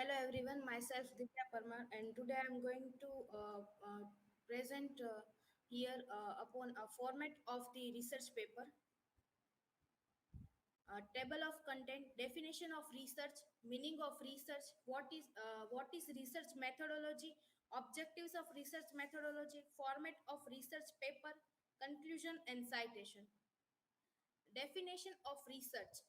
Hello everyone, myself Ditya Parmar, and today I'm going to present here upon a format of the research paper, table of content, definition of research, meaning of research, what is research methodology, objectives of research methodology, format of research paper, conclusion and citation. Definition of research.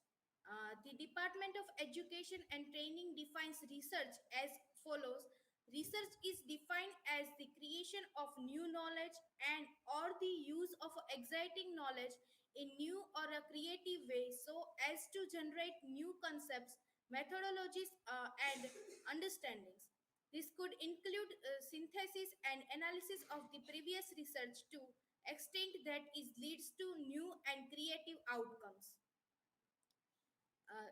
The Department of Education and Training defines research as follows. Research is defined as the creation of new knowledge and or the use of exciting knowledge in new or a creative way so as to generate new concepts, methodologies and understandings. This could include synthesis and analysis of the previous research to extent that it leads to new and creative outcomes. Uh,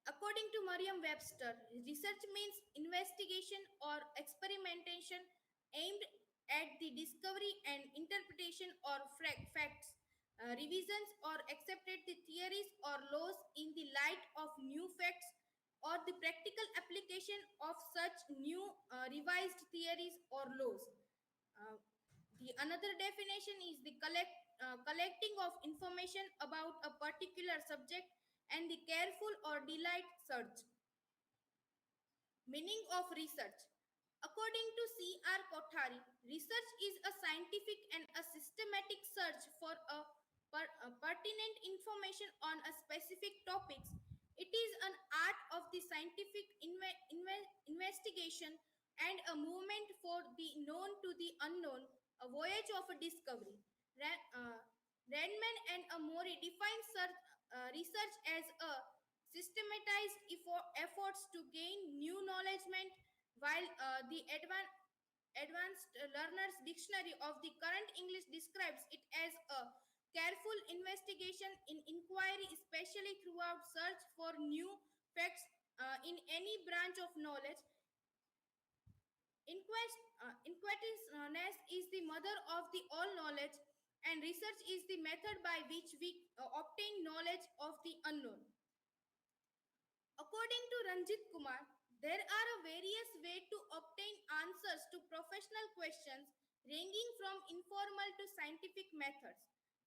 According to Merriam-Webster, research means investigation or experimentation aimed at the discovery and interpretation or facts, revisions or accepted the theories or laws in the light of new facts or the practical application of such new revised theories or laws. Uh, the another definition is the collecting of information about a particular subject and the careful or delight search. Meaning of research. According to C.R. Kothari, research is a scientific and a systematic search for a pertinent information on a specific topics. It is an art of the scientific investigation and a movement for the known to the unknown, a voyage of a discovery. Randman and Amori define research as a systematized efforts to gain new knowledge, while the Advanced Learners Dictionary of the Current English describes it as a careful investigation in inquiry, especially throughout search for new facts in any branch of knowledge. Inquisitiveness is the mother of the all knowledge, and research is the method by which we obtain knowledge of the unknown. According to Ranjit Kumar, there are a various ways to obtain answers to professional questions, ranging from informal to scientific methods.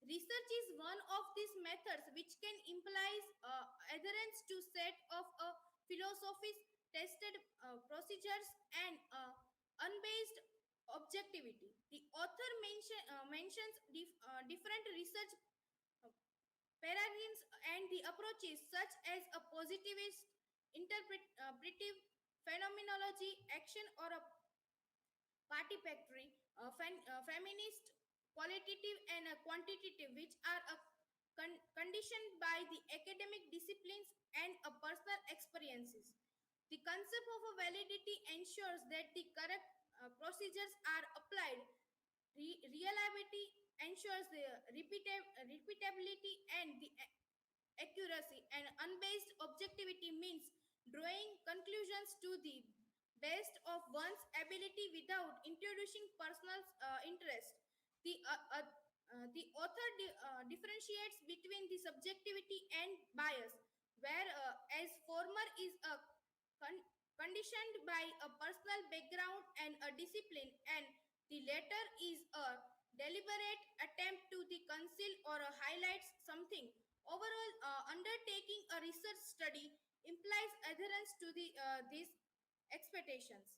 Research is one of these methods which can imply adherence to set of philosophies, tested procedures, and unbased objectivity. The author mentions different research uh, paradigms and the approaches such as a positivist, interpretive phenomenology, action, or a participatory, feminist, qualitative, and quantitative, which are conditioned by the academic disciplines and personal experiences. The concept of a validity ensures that the correct procedures are applied. Reliability ensures the repeatability and the accuracy, and unbased objectivity means drawing conclusions to the best of one's ability without introducing personal interest. The author differentiates between the subjectivity and bias, where as former is a con- conditioned by a personal background and a discipline, and the latter is a deliberate attempt to the conceal or highlights something. Overall, undertaking a research study implies adherence to these expectations.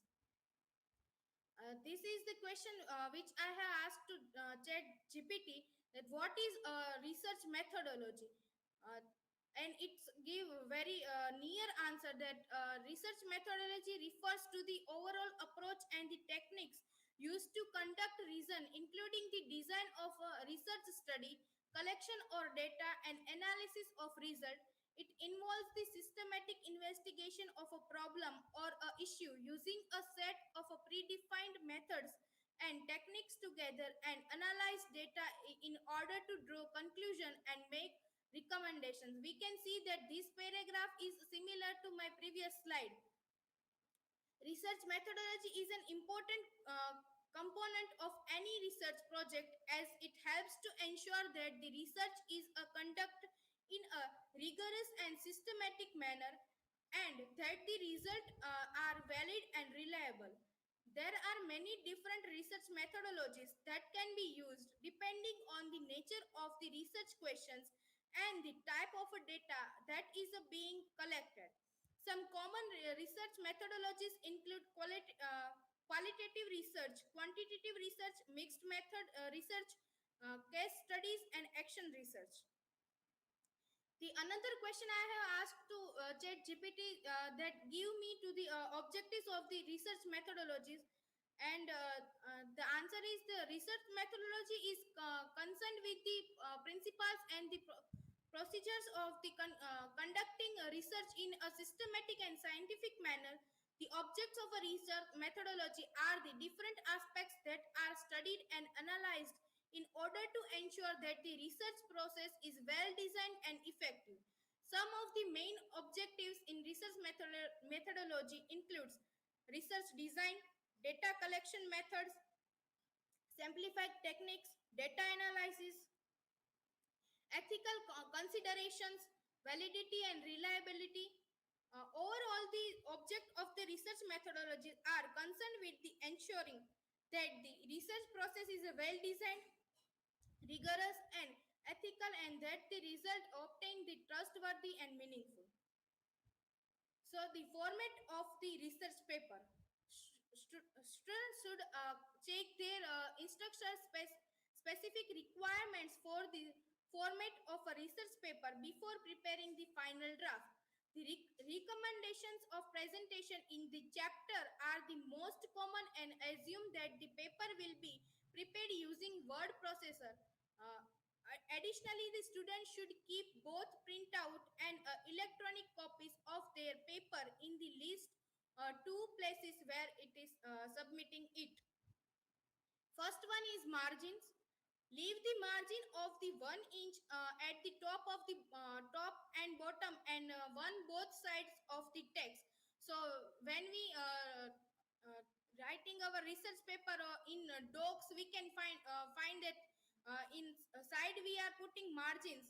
This is the question which I have asked to Chat GPT, that what is research methodology, uh, and it's give very near answer that research methodology refers to the overall approach and the techniques used to conduct reason, including the design of a research study, collection or data, and analysis of result. It involves the systematic investigation of a problem or a issue using a set of a predefined methods and techniques together and analyze data in order to draw conclusion and make recommendations. We can see that this paragraph is similar to my previous slide. Research methodology is an important component of any research project, as it helps to ensure that the research is conducted in a rigorous and systematic manner. and that the results are valid and reliable. There are many different research methodologies that can be used depending on the nature of the research questions and the type of a data that is being collected. Some common research methodologies include qualitative research, quantitative research, mixed method research, case studies, and action research. The another question I have asked to Chat GPT that give me to the objectives of the research methodologies, and the answer is the research methodology is concerned with the principles and the procedures of the conducting research in a systematic and scientific manner. The objects of a research methodology are the different aspects that are studied and analyzed in order to ensure that the research process is well designed and effective. Some of the main objectives in research methodology includes research design, data collection methods, simplified techniques, data analysis, ethical considerations, validity and reliability. Overall, the object of the research methodology are concerned with the ensuring that the research process is well designed, rigorous and ethical, and that the result obtained the trustworthy and meaningful. So the format of the research paper. Students should check their instructor specific requirements for the format of a research paper before preparing the final draft. The recommendations of presentation in the chapter are the most common and assume that the paper will be prepared using word processor. Uh, Additionally, the students should keep both printout and electronic copies of their paper in the list two places where it is submitting it. First one is margins. Leave the margin of the 1 inch at the top of the top and bottom, and one both sides of the text. So when we uh, writing our research paper in docs, we can find that in side we are putting margins.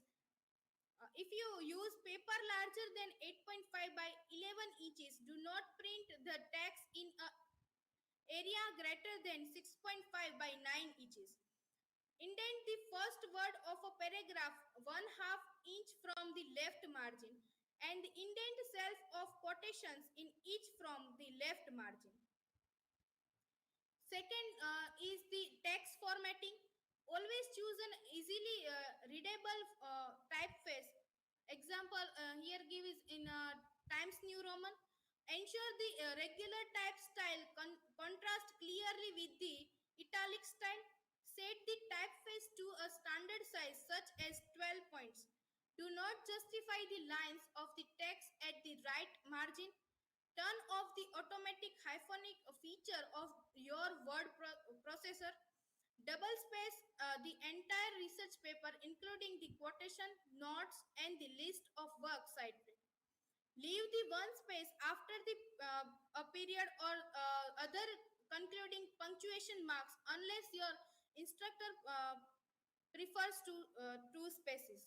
If you use paper larger than 8.5 by 11 inches, do not print the text in a area greater than 6.5 by 9 inches. Indent the first word of a paragraph 1/2 inch from the left margin, and indent self of quotations in each from the left margin. Second is the text formatting. Always choose an easily readable typeface. Example here give is in Times New Roman. Ensure the regular type style contrast clearly with the italic style. Set the typeface to a standard size such as 12 points. Do not justify the lines of the text at the right margin. Turn off the automatic hyphonic feature of your word processor. Double space the entire research paper, including the quotation, notes, and the list of work cited. Leave the one space after the a period or other concluding punctuation marks unless your instructor prefers two spaces.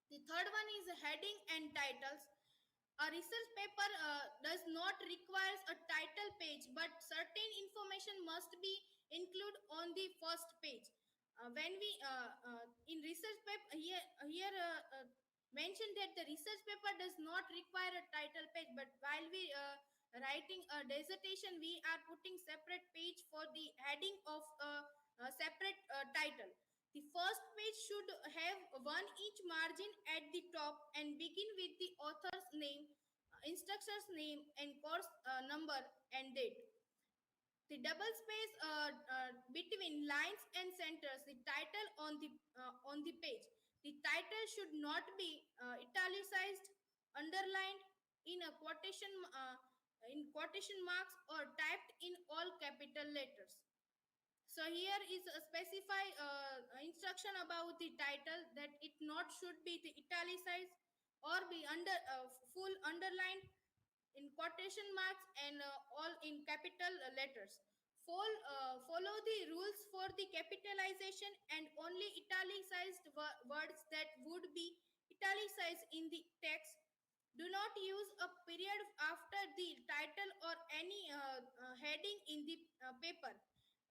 The third one is heading and titles. A research paper does not require a title page, but certain information must be included on the first page. When we in research paper here mentioned that the research paper does not require a title page, but while we writing a dissertation, we are putting separate page for the heading of a separate title. The first page should have 1 inch margin at the top and begin with the author's name, instructor's name, and course number and date. The double space between lines and centers the title on the page. The title should not be italicized, underlined in a quotation marks, or typed in all capital letters. So here is a specify instruction about the title that it not should be the italicized or be under full underlined in quotation marks, and all in capital letters. Follow the rules for the capitalization, and only italicized words that would be italicized in the text. Do not use a period after the title or any heading in the paper.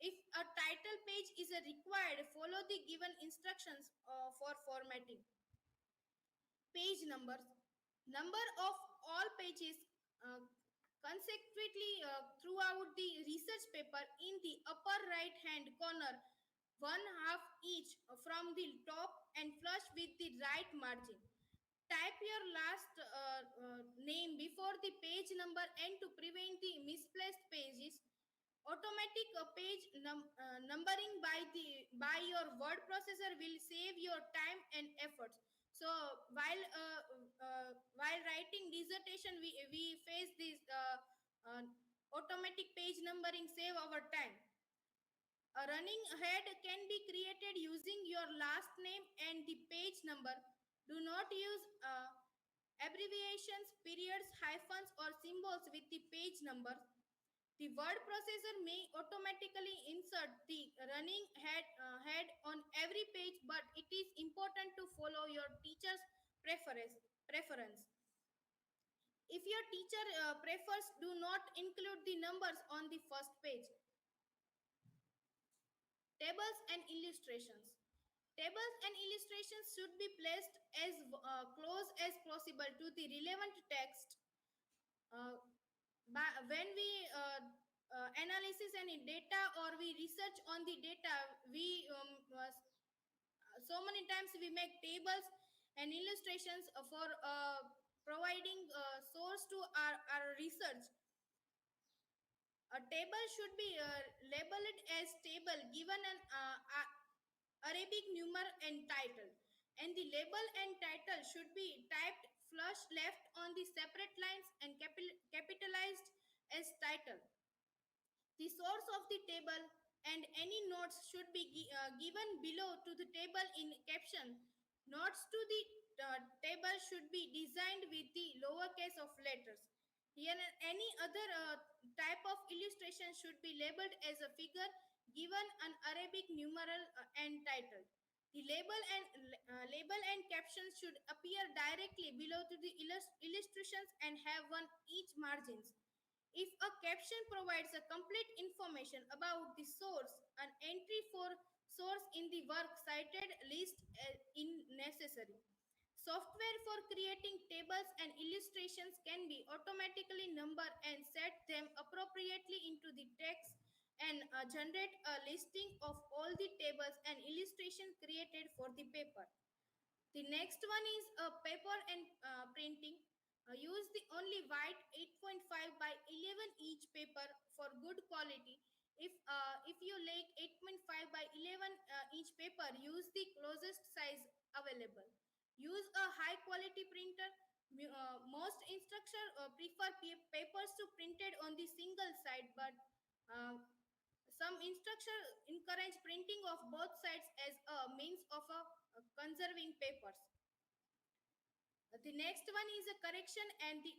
If a title page is required, follow the given instructions for formatting. Page numbers. Number of all pages uh, consecutively throughout the research paper in the upper right hand corner, one half each from the top and flush with the right margin. Type your last name before the page number and to prevent the misplaced pages. Automatic numbering by your word processor will save your time and efforts. So while writing dissertation, we face this automatic page numbering save our time. A running head can be created using your last name and the page number. Do not use abbreviations, periods, hyphens, or symbols with the page number. The word processor may automatically insert the running head on every page, but it is important to follow your teacher's preference. If your teacher prefers, do not include the numbers on the first page. Tables and illustrations. Tables and illustrations should be placed as close as possible to the relevant text. Uh, when we analysis any data or we research on the data, we so many times we make tables and illustrations for providing source to our research. A table should be labeled as table given an Arabic numeral and title, and the label and title should be typed flush left on the separate lines and capitalized as title. The source of the table and any notes should be given below to the table in caption. Notes to the table should be designed with the lowercase of letters. Here, any other type of illustration should be labeled as a figure given an Arabic numeral and title. The label and captions should appear directly below to the illustrations and have one each margins. If a caption provides a complete information about the source, an entry for source in the work cited list in necessary. Software for creating tables and illustrations can be automatically numbered and set them appropriately into the text and generate a listing of all the tables and illustration created for the paper. The next one is paper and printing. Use the only white 8.5 by 11 each paper for good quality. If you like 8.5 by 11 each paper, use the closest size available. Use a high quality printer. Most instructors prefer papers to printed on the single side, but uh, some instructors encourage printing of both sides as a means of conserving papers. The next one is a correction and the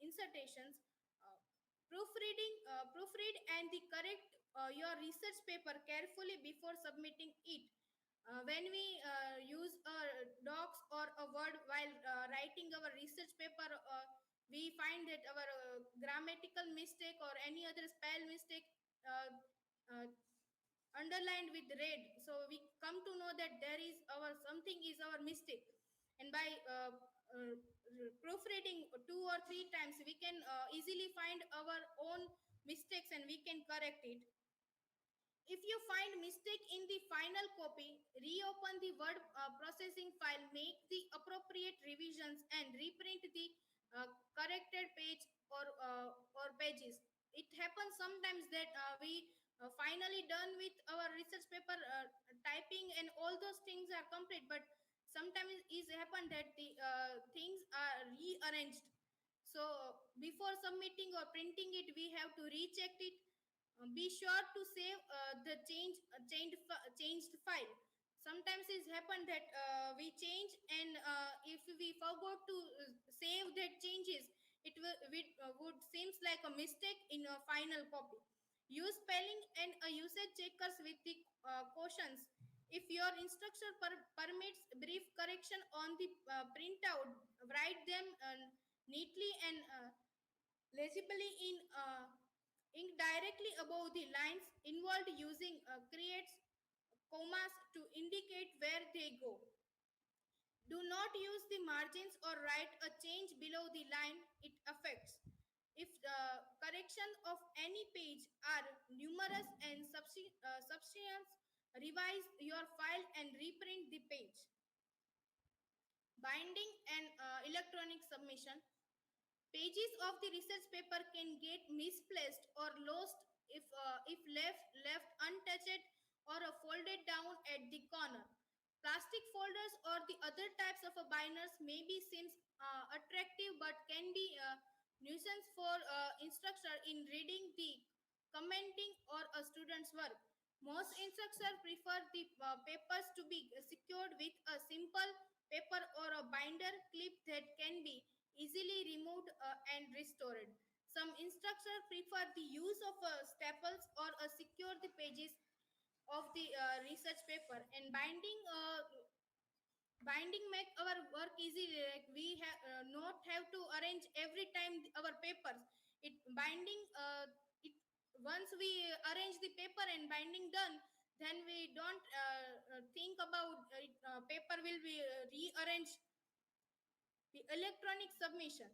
insertations. Uh, proofread and the correct your research paper carefully before submitting it. When we use docs or a word while writing our research paper, we find that our grammatical mistake or any other spell mistake uh, uh, underlined with red, so we come to know that there is our something is our mistake, and by proofreading two or three times we can easily find our own mistakes and we can correct it. If you find mistake in the final copy, reopen the word processing file, make the appropriate revisions and reprint the corrected page or pages. It happens sometimes that we finally done with our research paper typing and all those things are complete, but sometimes is happen that the things are rearranged. So before submitting or printing it, we have to recheck it. Be sure to save the changed file. Sometimes it's happened that we change, and if we forgot to save that changes, would seems like a mistake in a final copy. Use spelling and usage checkers with the cautions. If your instructor permits brief correction on the printout, write them neatly and legibly in ink directly above the lines involved using creates commas to indicate where they go. Do not use the margins or write a change below the line it affects. If the corrections of any page are numerous and substantial, revise your file and reprint the page. Binding and electronic submission. Pages of the research paper can get misplaced or lost if left untouched or folded down at the corner. Plastic folders or the other types of binders may be seems attractive but can be nuisance for instructor in reading the commenting or a student's work. Most instructors prefer the papers to be secured with a simple paper or a binder clip that can be easily removed and restored. Some instructors prefer the use of staples or secure the pages of the research paper and binding make our work easy, like we have not have to arrange every time our papers. It binding it once we arrange the paper and binding done, then we don't think about paper will be rearranged. The electronic submission.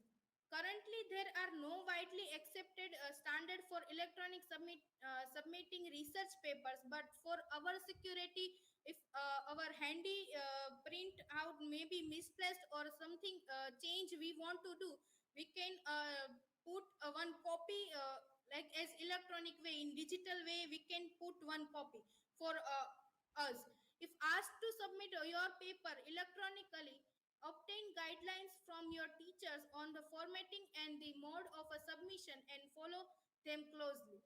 Currently, there are no widely accepted standard for electronic submitting research papers, but for our security, if our handy print out may be misplaced or something change we want to do, we can put one copy like as electronic way in digital way. We can put one copy for us. If asked to submit your paper electronically, obtain guidelines from your teachers on the formatting and the mode of a submission and follow them closely.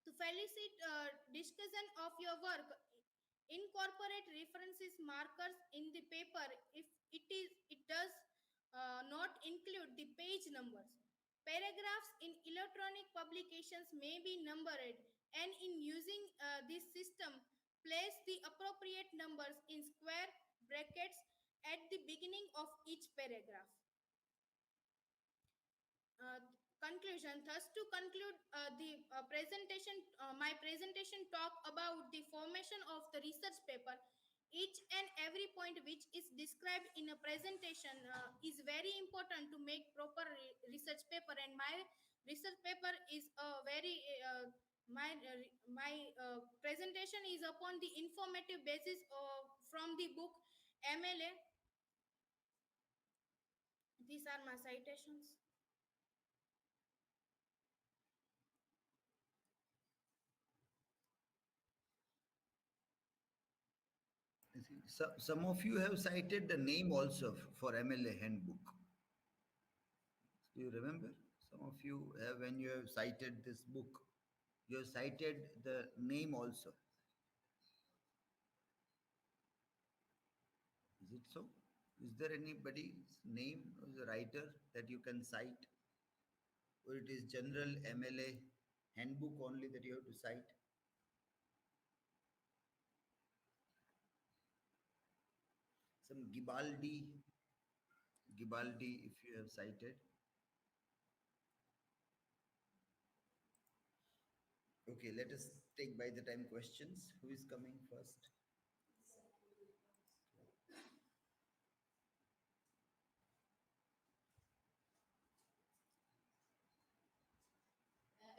To facilitate discussion of your work, incorporate references markers in the paper if it does not include the page numbers. Paragraphs in electronic publications may be numbered, and in using this system, place the appropriate numbers in square brackets at the beginning of each paragraph. uh, Conclusion. Thus to conclude the presentation, my presentation talk about the formation of the research paper. Each and every point which is described in a presentation is very important to make proper research paper, and my research paper is a very my presentation is upon the informative basis from the book MLA. These are my citations. I see. Some of you have cited the name also for MLA handbook. Do you remember? Some of you have, when you have cited this book, you have cited the name also. Is it so? Is there anybody's name as a writer that you can cite? Or it is general MLA handbook only that you have to cite? Some Gibaldi, if you have cited. Okay, let us take by the time questions. Who is coming first?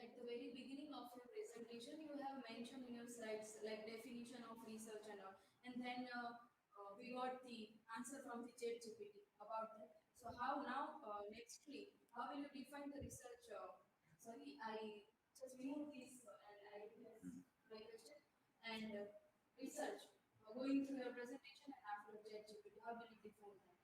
At the very beginning of your presentation, you have mentioned in your slides like definition of research and all, and then we got the answer from the ChatGPT about that. So how now, nextly, how will you define the research? Sorry, I just remove this and I will ask my question. And research, going through your presentation and after ChatGPT, how will you define that?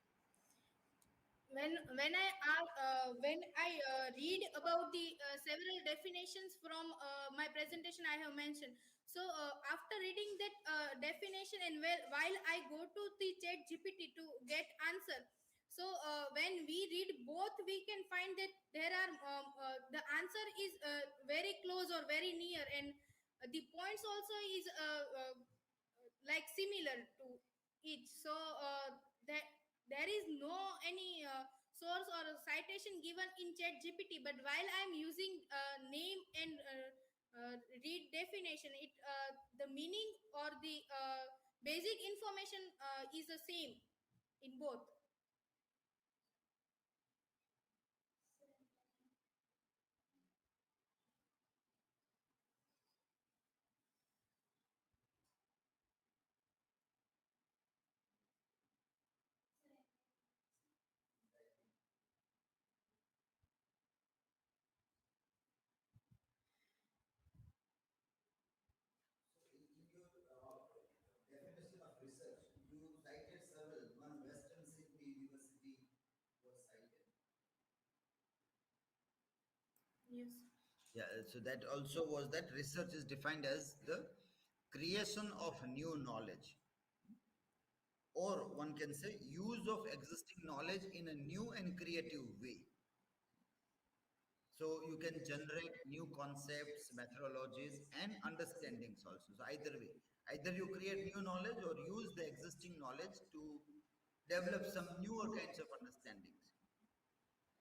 When I read about the several definitions from my presentation I have mentioned. So after reading that definition and while I go to the chat GPT to get answer. So when we read both, we can find that there are the answer is very close or very near, and the points also is like similar to it. So that there is no any source or citation given in chat gpt, but while I'm using name and read definition, it the meaning or the basic information is the same in both. In your definition of research, you cited several. One, Western Sydney University was cited. Yes. Yeah, so that also was that research is defined as the creation of new knowledge, or one can say use of existing knowledge in a new and creative way. So you can generate new concepts, methodologies, and understandings also. So either way, either you create new knowledge or use the existing knowledge to develop some newer kinds of understandings.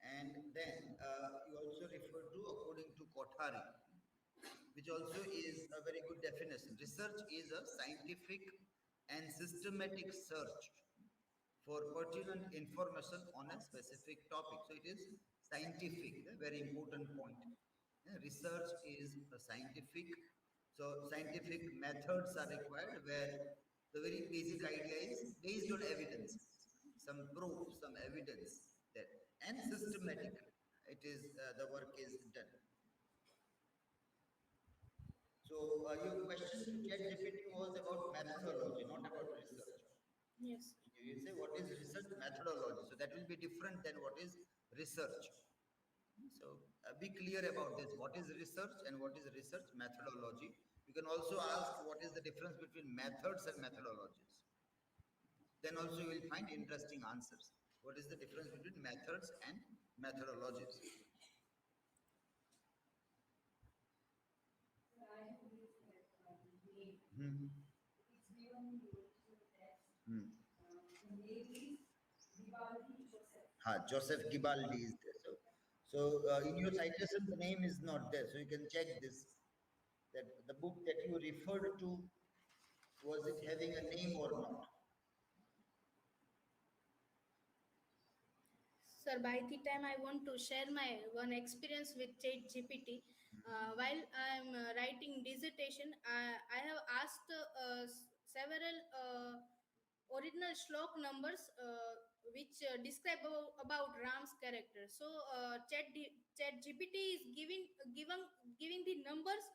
And then you also refer to according to Kothari, which also is a very good definition. Research is a scientific and systematic search for pertinent information on a specific topic. So it is scientific, a very important point. Research is a scientific, so scientific methods are required where the very basic idea is based on evidence, some proof, some evidence that, and systematic. It is the work is done. So your question to ChatGPT was about methodology, not about research. Yes. You say what is research methodology, so that will be different than what is research. So be clear about this, what is research and what is research methodology. You can also ask what is the difference between methods and methodologies. Then also you will find interesting answers. What is the difference between methods and methodologies? So I have used that name. Hmm. It's given in the original text. Hmm. The name is Vivaldi Joseph. Joseph Gibaldi is there. So in your citation, the name is not there. So you can check this, that the book that you referred to, was it having a name or not? Sir, by the time I want to share my one experience with Chat GPT, while I'm writing dissertation, I have asked several original shlok numbers which describe about Ram's character. So Chat GPT is giving the numbers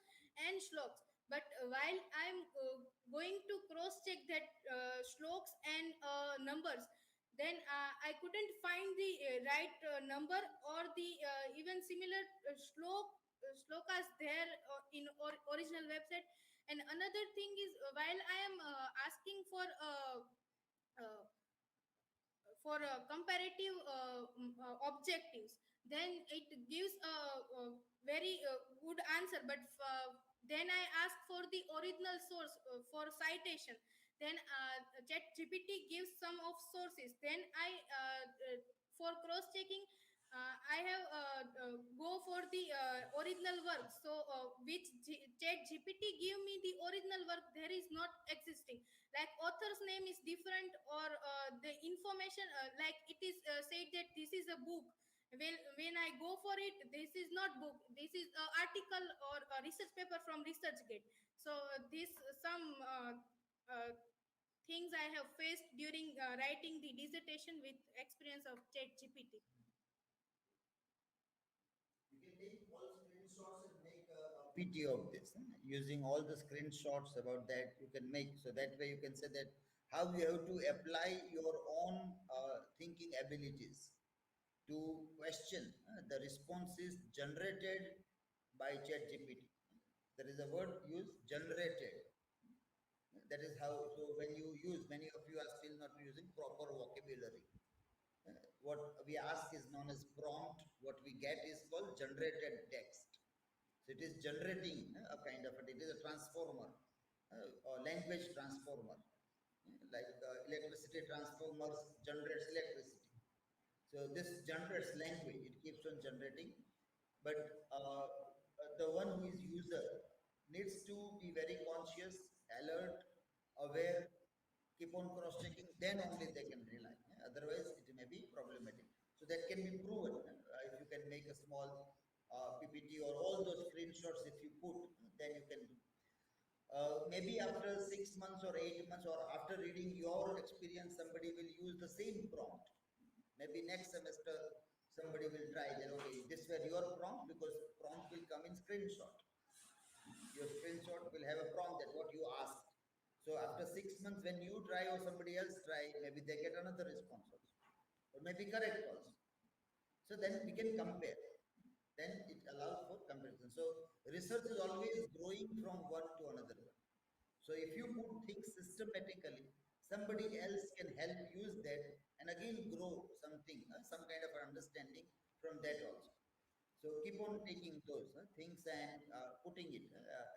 and shloks. But while I'm going to cross check that shloks and numbers, then I couldn't find the right number or the even similar shlokas there in original website. And another thing is, while I am asking uh, comparative objectives, then it gives a very good answer. But then I ask for the original source for citation, then chat gpt gives some of sources, then I for cross checking, I have go for the original work. So which chat gpt give me the original work there is not existing, like author's name is different, or the information like it is said that this is a book. When I go for it, this is not book, this is a article or a research paper from researchgate. So this some things I have faced during writing the dissertation with experience of chat gpt. You can take all screenshots and make a PT of this. Using all the screenshots about that, you can make, so that way you can say that how you have to apply your own thinking abilities to question the responses generated by ChatGPT. There is a word used, generated. That is how, so when you use, many of you are still not using proper vocabulary. What we ask is known as prompt, what we get is called generated text. So it is generating a kind of it is a transformer. or language transformer. Like electricity transformers generates electricity. So this generates language, it keeps on generating, but the one who is user needs to be very conscious, alert, aware, keep on cross-checking, then only they can rely. Otherwise, it may be problematic. So that can be proven. If you can make a small PPT or all those screenshots, if you put, then you can do. Maybe after 6 months or 8 months or after reading your experience, somebody will use the same prompt. Maybe next semester, somebody will try that, okay, this were your prompt because prompt will come in screenshot. Your screenshot will have a prompt that what you asked. So after 6 months, when you try or somebody else try, maybe they get another response also, or maybe correct also. So then we can compare. Then it allows for comparison. So research is always growing from one to another one. So if you put things systematically, somebody else can help use that and again grow something, some kind of understanding from that also. So keep on taking those things and putting it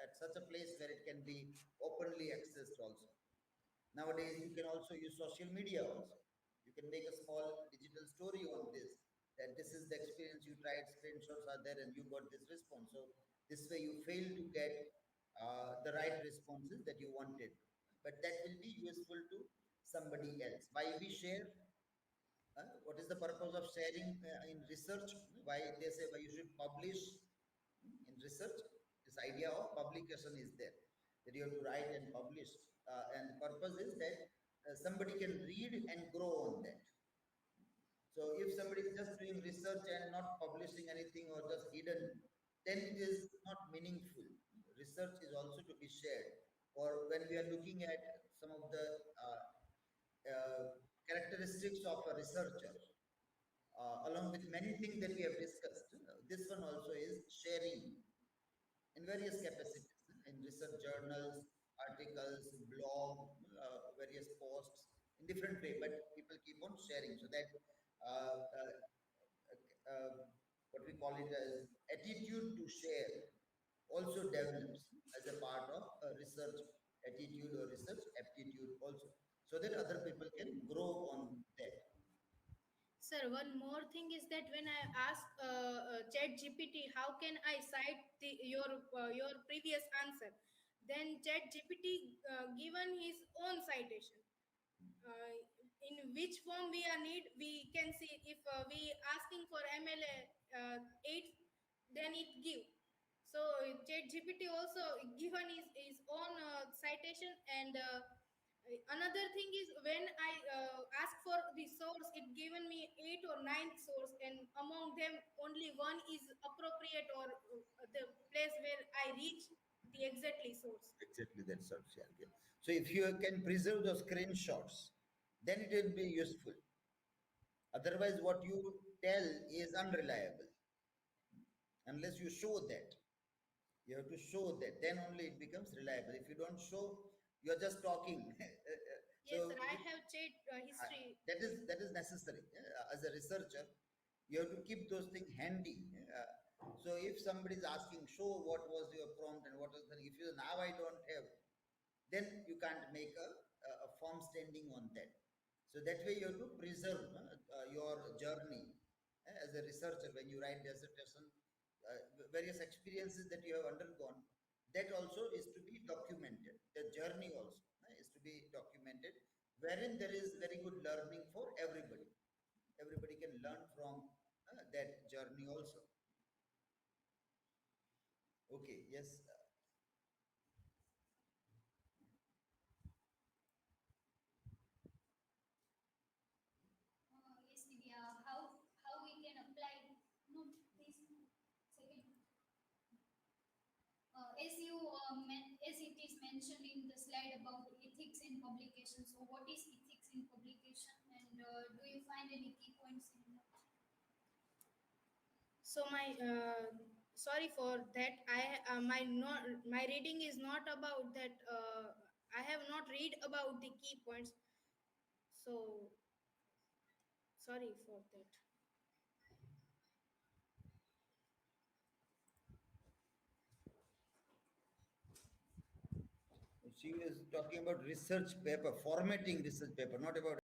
at such a place where it can be openly accessed also. Nowadays, you can also use social media also. You can make a small digital story on this, that this is the experience you tried, screenshots are there, and you got this response. So this way you fail to get the right responses that you wanted. But that will be useful to somebody else. Why we share? What is the purpose of sharing in research? Why they say why you should publish in research? This idea of publication is there, that you have to write and publish, and the purpose is that somebody can read and grow on that. So if somebody is just doing research and not publishing anything or just hidden, then it is not meaningful. Research is also to be shared. Or when we are looking at some of the uh, characteristics of a researcher, along with many things that we have discussed, this one also is sharing in various capacities, in research journals, articles, blog, various posts, in different way, but people keep on sharing so that uh, uh, uh, what we call it as attitude to share also develops as a part of a research attitude or research aptitude also, so that other people can grow on that. Sir, one more thing is that when I ask Chat GPT, how can I cite your previous answer? Then Chat GPT given his own citation. Uh, in which form we are need, we can see if we asking for MLA 8, then it give. So Chat GPT also given his own citation and. Another thing is when I ask for the source, it given me eight or nine source, and among them only one is appropriate or the place where I reach the exactly source. Exactly, that serves. Yeah, okay. So if you can preserve those screenshots, then it will be useful. Otherwise, what you tell is unreliable unless you show that. You have to show that. Then only it becomes reliable. If you don't show, you're just talking. Yes, sir. So I you, have chat history. that is necessary. As a researcher, you have to keep those things handy. So if somebody is asking, show what was your prompt and what was the, if you now I don't have, then you can't make a firm standing on that. So that way you have to preserve your journey as a researcher when you write dissertation, various experiences that you have undergone. That also is to be documented. The journey also is to be documented, wherein there is very good learning for everybody. Everybody can learn from that journey also. Okay, yes. Yes, Divya, how we can apply no this second as you as it is mentioned in the slide about ethics in publication. So, what is ethics in publication, and do you find any key points in that? So my sorry for that. My reading is not about that. I have not read about the key points. So sorry for that. She was talking about research paper, formatting research paper, not about